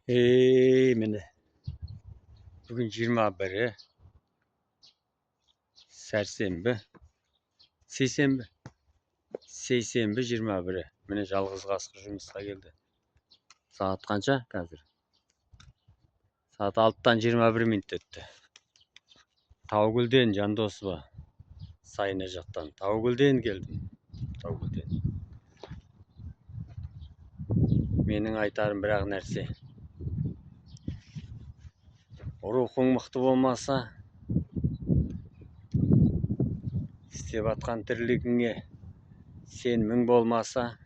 Mine bugün 21'i Sərsenbі, Seysenbі, 21'i. Mine жалғыз қасқыр жұмысқа келді. Saat қанша қазір? Saat 6'dan 21 минут өтті. Таугүлден Жандосова сайына жақтан. Таугүлден келдім. Таугүлден. Менің айтарым бірақ нәрсе. Рухың мықты болмаса, істеп атқан тірлігіңе сен мың болмаса,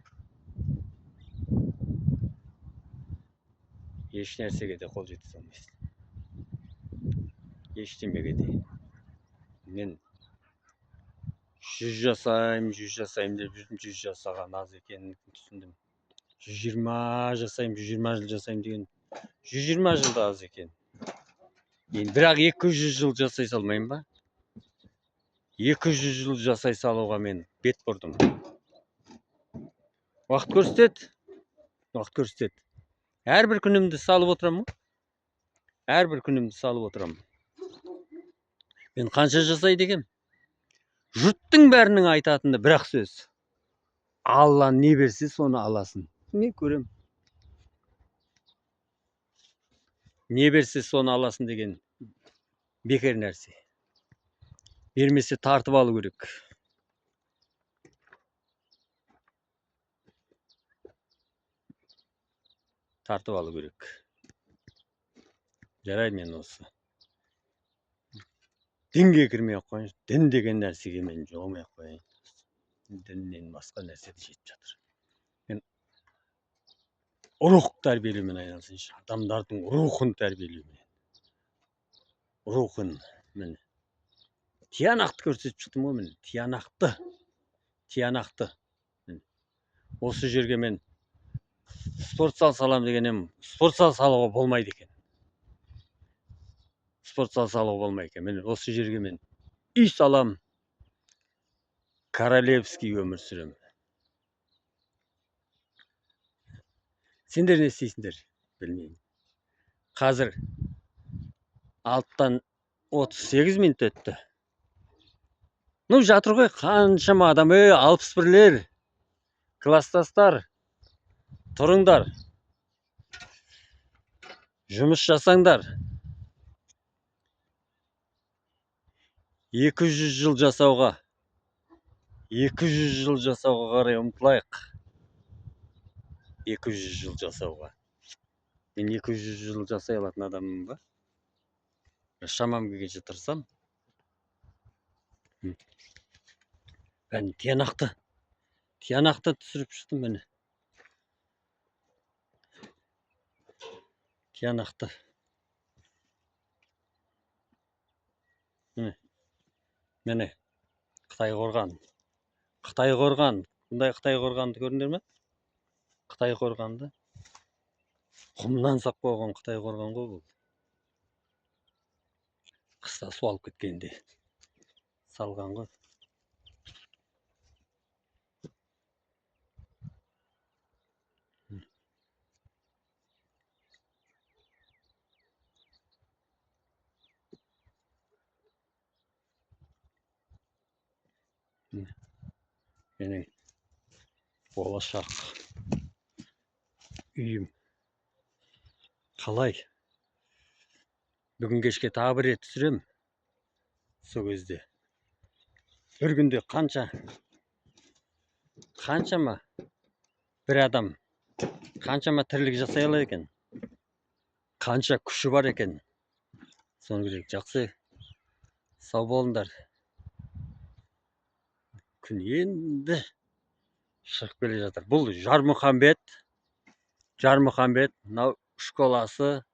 еш нәрсеге де қол жеткізе алмайсың. Ештемеге де. Мен 100 жасайым деп жүрдім, 100 жасаған аз екенін түсіндім. 120 жасайым, 120 жыл жасайым деген 120 жылда аз екен. Енді бірақ 200 жыл жасай салмайым ба? 200 жыл жасай салуға мен бет бұрдым. Уақыт көрсетеді. Уақыт көрсетеді. Әрбір күнімді салып отырамын. Әрбір күнімді салып отырамын. Мен қанша жасайды екем? Жұрттың бәрінің айтатыны бір-ақ сөз. Алла не берсе соны аласың. Не көрем? Не берсе соны аласың деген бекер нәрсе. Бермесе тартып алу керек. Тартып алу керек. Жарайды, мен осы. Дінге кірмей ақ қояйын. Дін деген нәрсеге мен жоғылмай ақ қояйын. Діннен басқа нәрсе де жетіп жатыр. Мен рух тәрбиелеумен айналысайыншы. Адамдардың рухын тәрбиелеумен. Рухын. Міне. Тиянақты көрсетіп шықтым ғой, міне. Тиянақты. Тиянақты. Осы жерге мен спорт зал салам дегенем, спорт зал салуға болмайды екен. Спорт зал салуға болмайды екен. Мен осы жерге мен үй салам, королевский өмір сүрем. Сендер не істейсіңдер? Білмеймін. Қазір 6'dan 38 минут өтті. Ну, жатыр ғой, қаншама адам, 61'лер, класстастар, тұрыңдар, жұмыс жасаңдар. 200 жыл жасауға, 200 жыл жасауға қарай ұмтылайық. 200 жыл жасауға. Мен 200 жыл жасай алатын адаммын ба? Шамам келгенше тырысам. Мен тиянақты түсіріп шықтым мені. Тиянақты. Мені Қытай қорған. Бұндай Қытай қорғанды көрдіңдер ме? Қытай қорғанды. Құмнан сап қойған Қытай қорған ғой бұл. Қыста су алып кеткенде салған ғой. Менің болашақ үйім. Қалай? Бүгін кешке тағы бір рет түсірем. Сол кезде. Bir günde қаншама бір адам қаншама тірлік жасай алады екен. Қанша күші бар екен. Соны керек. Жақсы. Сау болыңдар. Күн енді шығып келе жатыр. Бұл Жармұхамбет. Мынау школасы.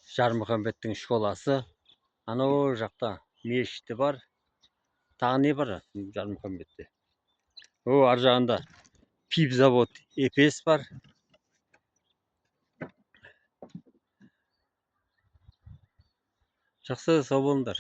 Жармұхамбеттің школасы. Анау жақта мешіті бар. Тағы не бар Жармұхамбетте? Ар жағында пип завод Эпес бар. Жақсы, сау болыңдар.